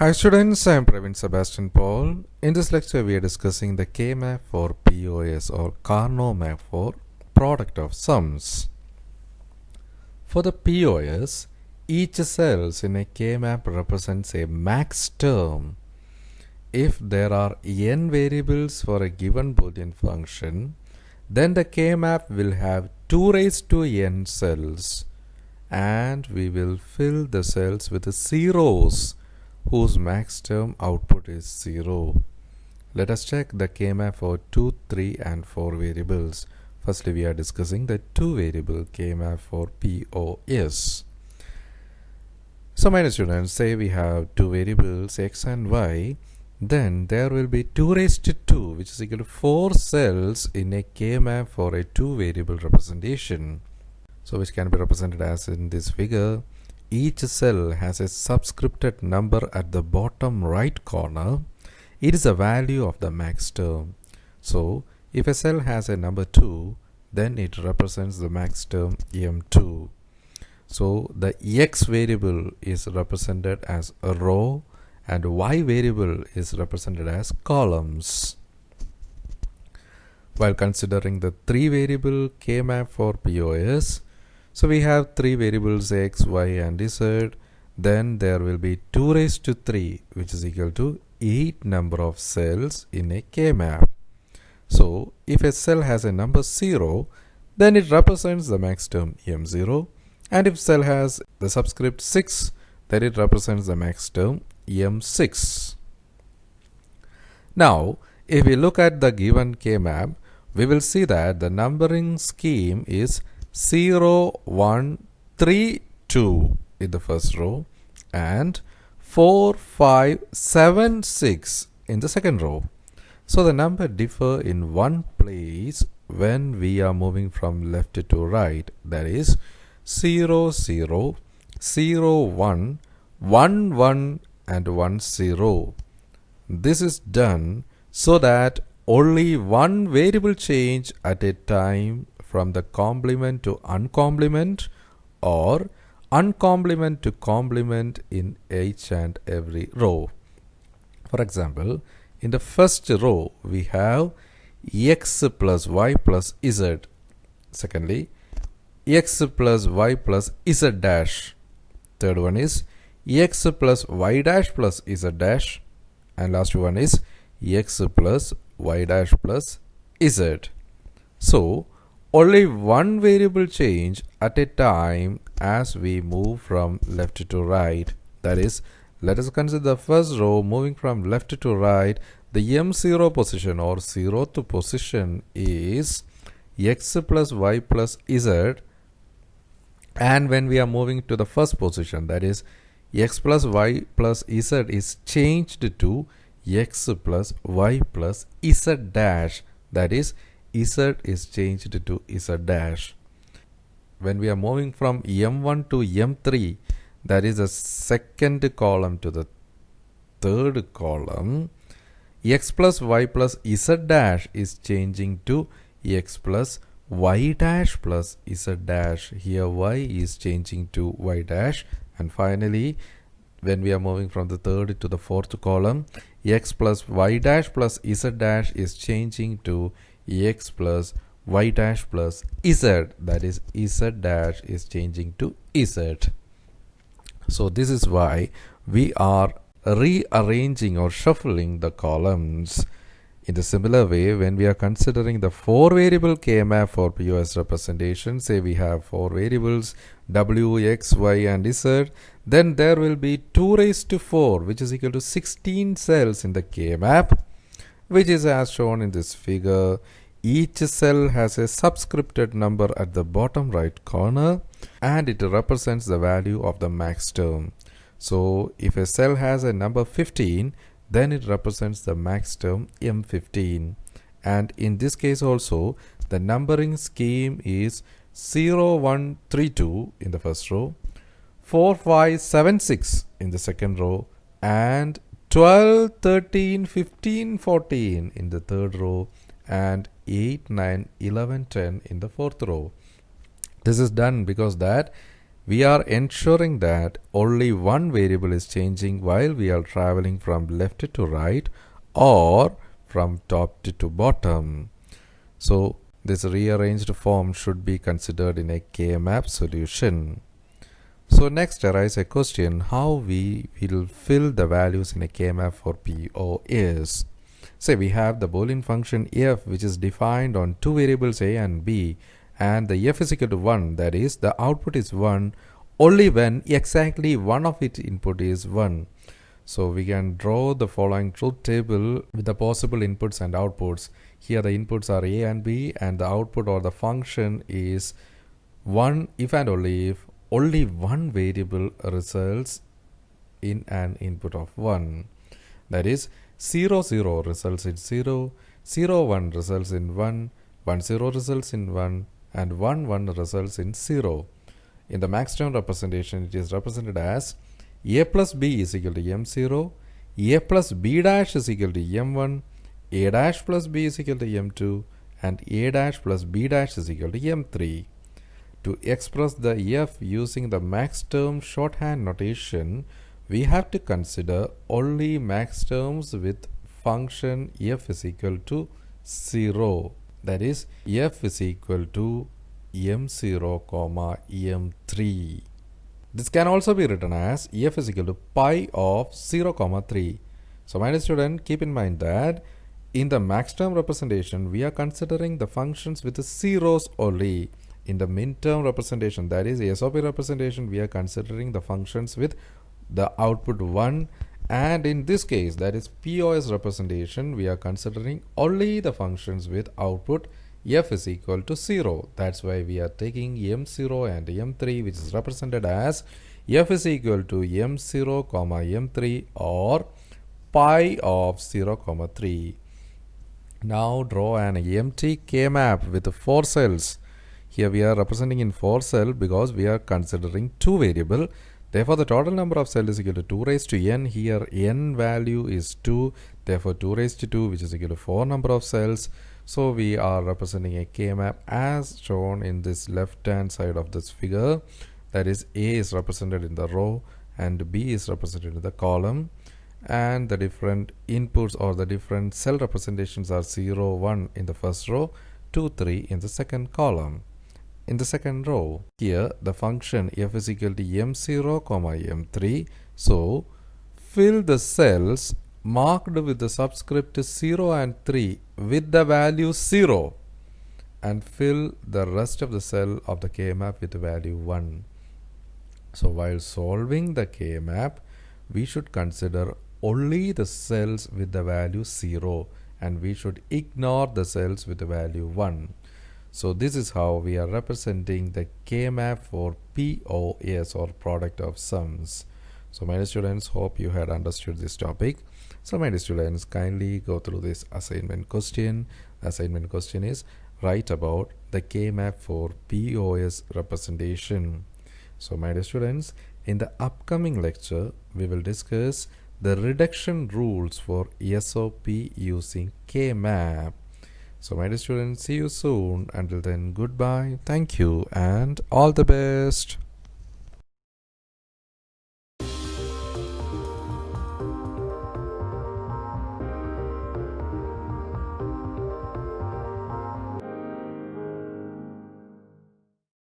Hi students, I am Praveen Sebastian Paul. In this lecture we are discussing the K-map for POS or Carnot map for product of sums. For the POS, each cells in a K-map represents a max term. If there are n variables for a given Boolean function, then the K-map will have 2 raised to n cells, and we will fill the cells with the zeros whose max term output is 0. Let us check the K-map for 2, 3 and 4 variables. Firstly, we are discussing the 2 variable K-map for POS. So my dear students, say we have 2 variables x and y, then there will be 2 raised to 2, which is equal to 4 cells in a K-map for a 2 variable representation. So which can be represented as in this figure. Each cell has a subscripted number at the bottom right corner. It is a value of the max term. So if a cell has a number 2, then it represents the max term M2. So the x variable is represented as a row and y variable is represented as columns. While considering the 3 variable K-map for POS, so we have 3 variables x, y and z. Then there will be 2 raised to 3, which is equal to 8 number of cells in a K-map. So if a cell has a number 0, then it represents the max term M0. And if cell has the subscript 6, then it represents the max term M6. Now, if we look at the given K-map, we will see that the numbering scheme is 0, 1, 3, 2 in the first row and 4, 5, 7, 6 in the second row. So the number differ in one place when we are moving from left to right, that is 0, 0, 0, 1, 1, 1 and 1, 0. This is done so that only one variable change at a time from the complement to uncomplement or uncomplement to complement in each and every row. For example, in the first row we have x plus y plus z. Secondly, x plus y plus z dash. Third one is x plus y dash plus z dash. And last one is x plus y dash plus z. So only one variable change at a time as we move from left to right. That is, let us consider the first row moving from left to right. The M0 position or 0th position is x plus y plus z, and when we are moving to the first position, that is x plus y plus z is changed to x plus y plus z dash, that is z is changed to z dash. When we are moving from M1 to M3, that is the second column to the third column, x plus y plus z dash is changing to x plus y dash plus z dash. Here y is changing to y dash. And finally, when we are moving from the third to the fourth column, x plus y dash plus z dash is changing to x plus y dash plus z, that is z dash is changing to z. So this is why we are rearranging or shuffling the columns. In the similar way, when we are considering the 4 variable K-map for POS representation, say we have 4 variables w, x, y and z, then there will be 2 raised to 4, which is equal to 16 cells in the K-map, which is as shown in this figure. Each cell has a subscripted number at the bottom right corner and it represents the value of the max term. So if a cell has a number 15, then it represents the max term M15. And in this case also, the numbering scheme is 0, 1, 3, 2 in the first row, 4, 5, 7, 6 in the second row, and 12, 13, 15, 14 in the third row, and 8, 9, 11, 10 in the fourth row. This is done because that we are ensuring that only one variable is changing while we are traveling from left to right or from top to bottom. So this rearranged form should be considered in a K-map solution. So next arises a question how we will fill the values in a K-map for POS. Say we have the Boolean function f, which is defined on two variables a and b, and the f is equal to 1, that is the output is 1 only when exactly one of its input is 1. So we can draw the following truth table with the possible inputs and outputs. Here the inputs are a and b, and the output or the function is 1 if and only if only one variable results in an input of 1. That is 0 0 results in 0, 0 1 results in 1, 1 0 results in 1, and 1 1 results in 0. In the Maxterm representation, it is represented as a plus b is equal to m0, a plus b dash is equal to m1, a dash plus b is equal to m2, and a dash plus b dash is equal to m3. To express the f using the Maxterm shorthand notation, we have to consider only Maxterms with function f is equal to 0. That is, f is equal to m0 comma m3. This can also be written as f is equal to pi of 0 comma 3. So my dear student, keep in mind that in the Maxterm representation, we are considering the functions with the zeros only. In the minterm representation, that is SOP representation, we are considering the functions with the output 1, and in this case, that is POS representation, we are considering only the functions with output f is equal to 0. That's why we are taking m0 and m3, which is represented as f is equal to m0 comma m3 or pi of 0 comma 3. Now draw an empty K-map with 4 cells. Here we are representing in 4 cells because we are considering two variables. Therefore, the total number of cells is equal to 2 raised to n. Here n value is 2. Therefore, 2 raised to 2, which is equal to 4 number of cells. So we are representing a K-map as shown in this left-hand side of this figure. That is, A is represented in the row and B is represented in the column. And the different inputs or the different cell representations are 0, 1 in the first row, 2, 3 in the second column. In the second row, here the function f is equal to m0 comma m3. So fill the cells marked with the subscript 0 and 3 with the value 0 and fill the rest of the cell of the K-map with the value 1. So while solving the K-map, we should consider only the cells with the value 0 and we should ignore the cells with the value 1. So this is how we are representing the K-map for POS or product of sums. So my dear students, hope you had understood this topic. So my dear students, kindly go through this assignment question. The assignment question is write about the K-map for POS representation. So my dear students, in the upcoming lecture, we will discuss the reduction rules for SOP using K-map. So my dear students, see you soon. Until then, goodbye, thank you, and all the best.